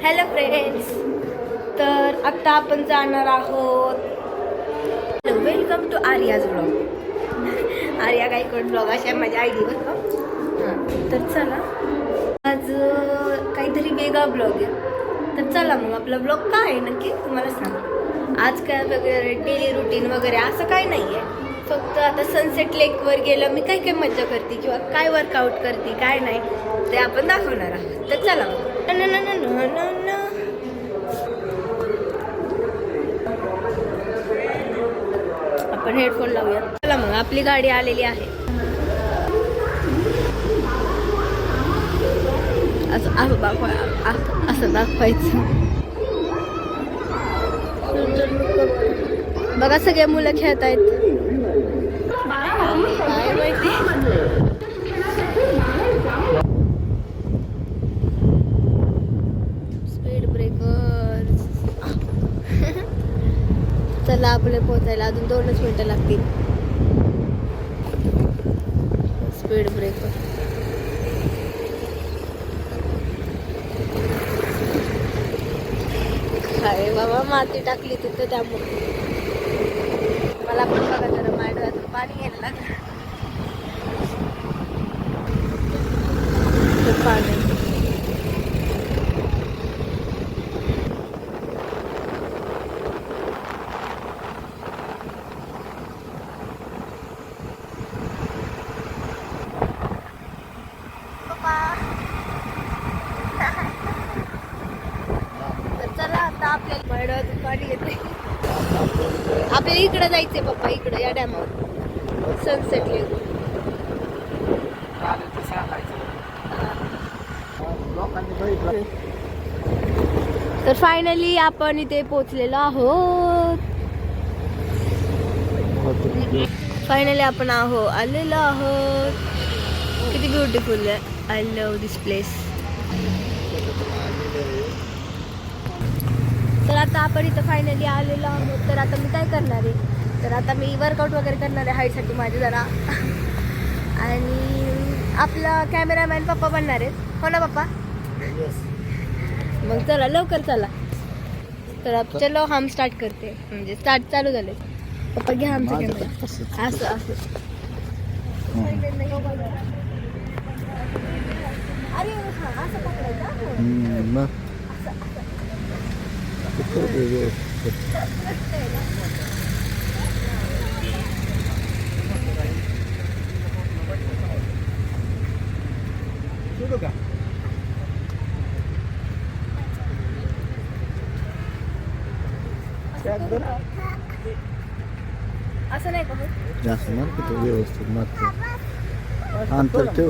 Hello friends, तर आता आपण जाणार आहोत. Welcome to Arya's blog. Arya Gaikwad blog अशा माझ्या आयडीवर. हां, तर चला आज काहीतरी वेगळा ब्लॉग आहे. तर चला मग आपला ब्लॉग काय आहे नक्की तुम्हाला सांग. आज काय वगैरे डेली रुटीन वगैरे असं काय नाही आहे. फक्त आता सनसेट लेकवर गेलं मी काय काय मज्जा करते किंवा काय वर्कआउट करते काय नाही ते आपण दाखवणार आहोत. तर चला मग. आपण हेडफोन लावूया. चला मग आपली गाडी आलेली आहे. असं दाखवायचं. बघा सगळे मुलं खेळत आहेत. काय माहिती. Speed breaker. चला आपले पोहोचायला अजून 2च मिनिटं लागतील. Speed breaker. काय बाबा माती टाकली तिथं त्यामुळे मला पण बघा जरा माझ्या डोळ्यातून पाणी यायला लागलं. पाणी चला आता आपल्याला माझ्या डोळ्यातून पाणी येते. आपल्याला इकडे जायचंय पप्पा, इकडे या डॅमवर सनसेट लेक. तर फायनली आपण इथे पोहोचलेलो आहोत. फायनली आपण आलेलो आहोत. किती ब्युटिफुल आहे. I love this place. तर आता आपण इथं फायनली आलेलो आहोत. तर आता मी काय करणार आहे, तर आता मी वर्कआउट वगैरे करणार आहे हाईटसाठी माझे जरा. आणि आपला कॅमेरामॅन पप्पा बनणार आहेत. हो ना पप्पा? मग चला लवकर चला. तर आप चलो हम स्टार्ट करते. म्हणजे स्टार्ट चालू झाले. पप्पा घ्या आमचा कॅमेरा. असं असं. अरे हां असं पकडायचं. असं नाही का जास्त मार व्यवस्थित मारतो. अंतर ठेव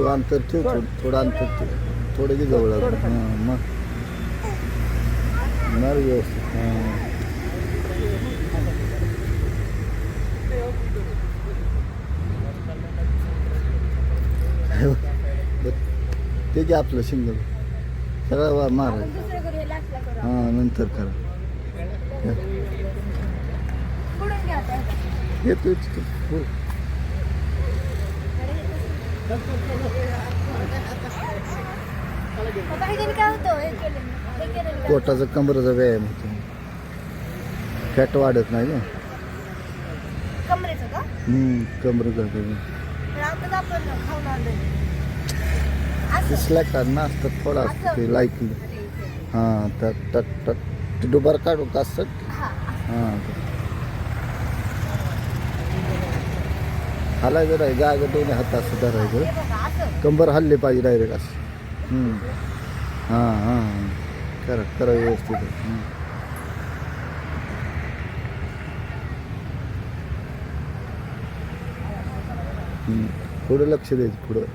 थोडं अंतर ठेव. थोडं की जवळ मग मार व्यवस्थित. ते की आपलं सिंगल सगळं मार. हां नंतर करा. येतो पोटाचा कमरेचा व्यायाम होतो. फॅट वाढत नाही ना. कमरेचा स्लॅक नाचतात थोडा असतं लाईकली. हां तर डुबार काढू का असं. हां हलायचं नाही. जागेने हात असं धरायचं. कंबर हल्ले पाहिजे डायरेक्ट असं. हां करा व्यवस्थित. पुढं लक्ष द्यायचं पुढं.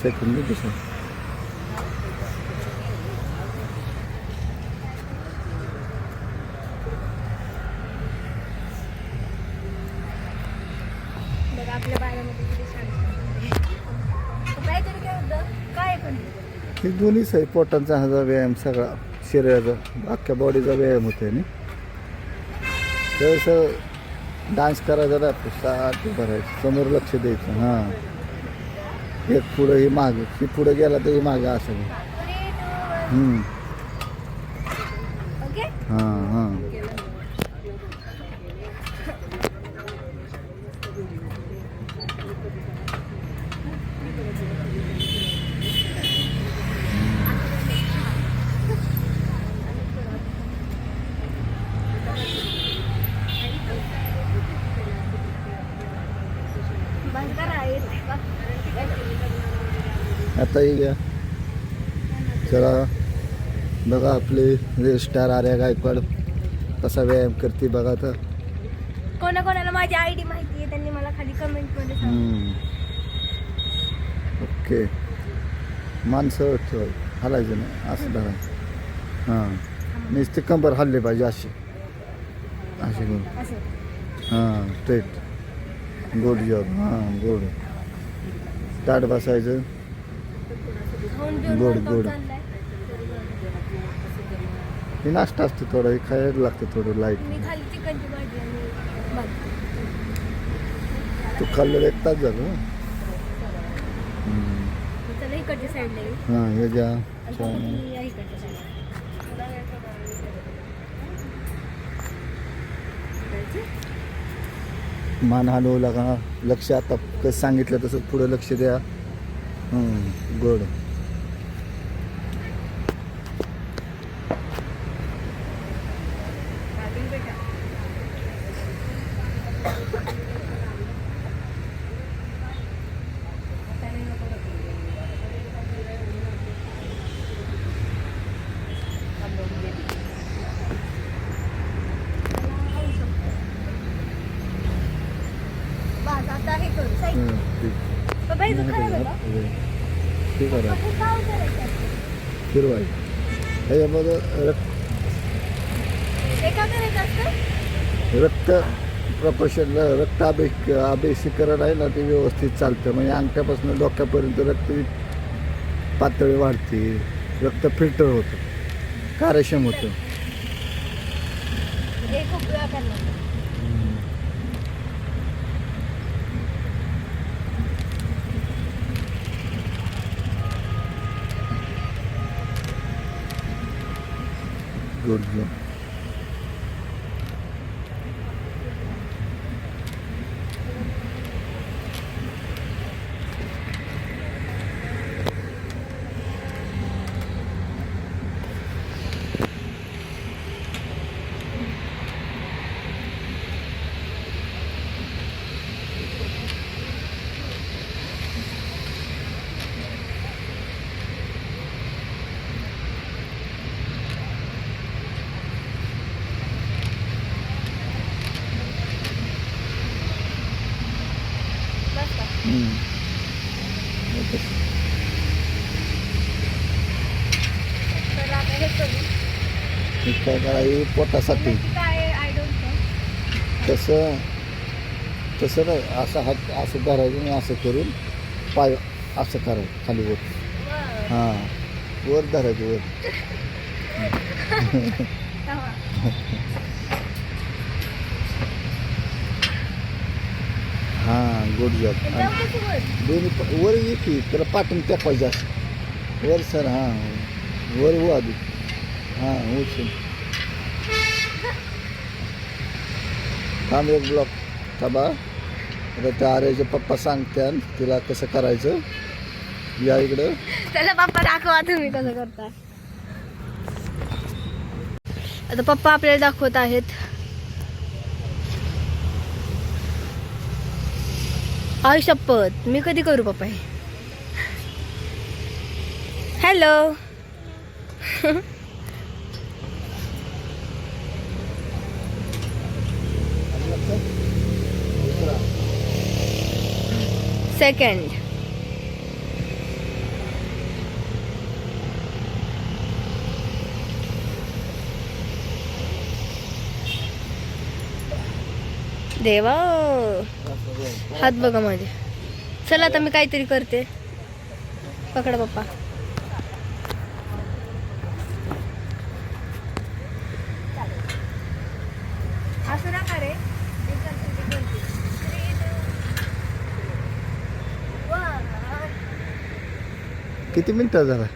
सेकंड कसं आपल्या बाळामध्ये किती छान. काहीतरी काय होतं काय हे दोन्हीच आहे, पोटांचा हा व्यायाम सगळा शरीराचा अख्ख्या बॉडीचा व्यायाम होते ना. तसं डान्स करायचा ना सारखं भरायचं, समोर लक्ष द्यायचं. हां, एक पुढं ही मागं, ही पुढं गेला तरी मागं असं. ओके. हां हां. आता घ्या चला बघा आपले स्टार आर्या गायकवाड कसा व्यायाम करते बघा. तर कोणाकोणाला माझी आयडी माहिती आहे त्यांनी मला खाली कमेंट मध्ये सांगा. ओके. माणसं ठेवा, हलायचं नाही, असं धरायचं. हां, नुसते कंबर हल्ले पाहिजे असे असे करून. हां, स्ट्रेट. Good job. हां, गुड. ताट बसायचं. गोड गोड. हे नाश्ता असतो थोडं, हे खायला लागतं थोडं लाईट. तू खाल्लेलं 1 तास झालं. हां, हे घ्या. मान हलवला का लक्ष, आता कसं सांगितलं तसं पुढं लक्ष द्या. गोड. ठीक आहे. फिरवाय ह्याच्यामध्ये रक्त प्रपोशन, रक्त अभिषेकरण आहे ना, ते व्यवस्थित चालतं. म्हणजे अंगठ्यापासून डोक्यापर्यंत रक्त पातळी वाढते, रक्त फिल्टर होतं, कार्यक्षम होतं. Good job. काय करायचं पोटासाठी. तसं तसं नाही, असं हात असं धरायचं आणि असं करून पाय असं करायचं खाली वर. हां, वर धरायचं वर. हां, गुड जॉब. दोन्ही वर ये की त्याला पाठवून टाकायचं असं वर. सर हां, वर हो आधी. हां, उचल. थांब एक ब्लॉक थांबा. आता त्या आर्याचे पप्पा सांगते तिला कसं करायचं. या इकडं. त्याला पप्पा दाखवा तुम्ही कसं करता. आता पप्पा आपल्याला दाखवत आहेत. आई शपथ, मी कधी करू पप्पा हे. हॅलो. सेकंड. देवा, हात बघा माझे. चला आता मी काहीतरी करते. पकडा पप्पा. किती मिनिटं झाला?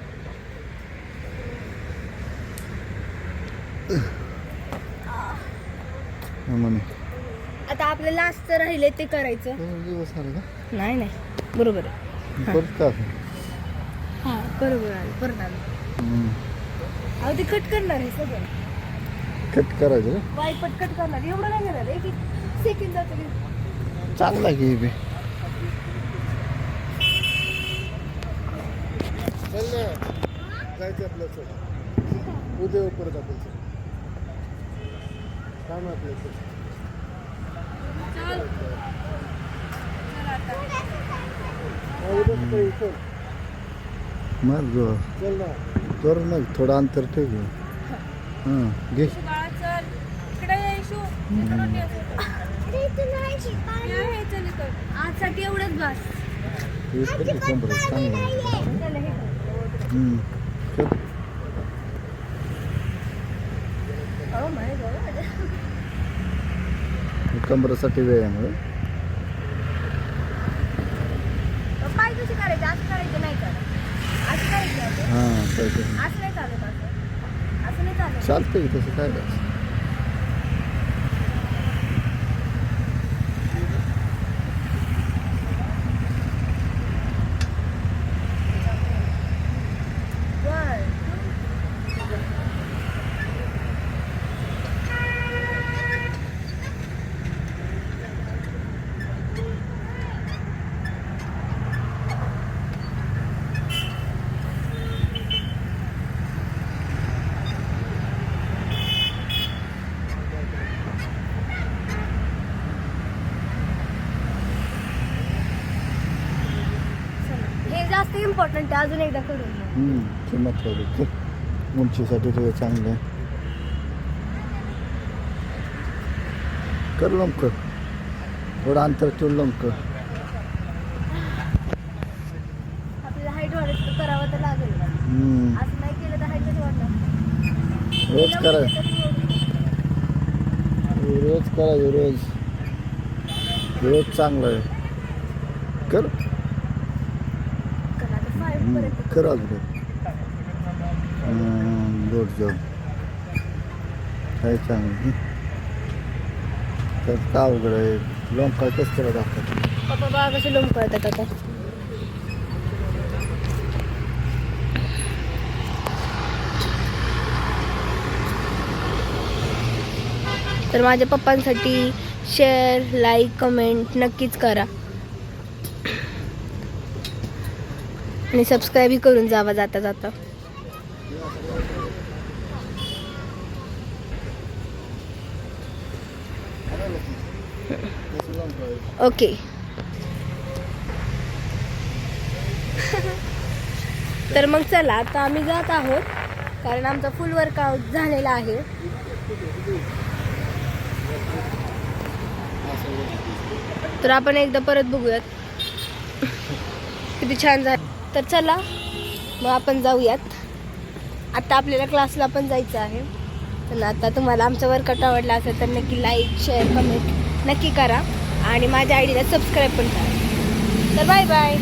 म्हणे आता आपलं लास्टचं राहिले ते करायचं. दिवस आला का? नाही बरोबर आहे. परत का? हां बरोबर आलं परत आलं. अहो ते कट करणार आहे सगळं. कट करायचं का? वायपट कट करणार एवढं नाही करणार. एक सेकंड जातं. चांगला घे बे. जायचं आपलं चल उद्या परत आपण काम आपलं मग कर मग थोडं अंतर ठेव. हां घे. आजसाठी एवढंच बस. कंबरासाठी वेळ आहे. पाय कशी करायचे? असं करायचं नाही का? असं करायचं. हां असं नाही चालत. असं नाही चालत. चालतंय तसं काय करायचं. हे जास्त इम्पॉर्टंट आहे. अजून एकदा करून ते महत्वाचं उंचीसाठी ते चांगलं आहे. कर लवकर थोडं अंतर ठेवून लवकर. आपल्याला हाईट वाढायचं करावं तर लागेल. असं नाही केलं तर हाईटच वाढणार. रोज करायचं रोज चांगलं आहे. कर कर अजून रोज जाऊ काय चांगलं. तर का अवघड आहे. लोंबकाळ कसं करत असतात. पप्पा बघा कसे लोंब करतात आता. तर माझ्या पप्पांसाठी शेअर लाईक कमेंट नक्कीच करा आणि सबस्क्राईबही करून जावा जाता जाता. ओके. तर मग चला आता आम्ही जात आहोत कारण आमचा फुल वर्कआउट झालेला आहे. तर आपण एकदा परत बघूयात किती छान झालं. तर चला मग आपण जाऊयात. आता आपल्याला क्लासला पण जायचं आहे. तर आता तुम्हाला आमचा वर्कआउट आवडला असेल तर नक्की लाईक शेअर कमेंट नक्की करा आणि माझ्या आयडीला सबस्क्राईब पण करा. तर बाय बाय.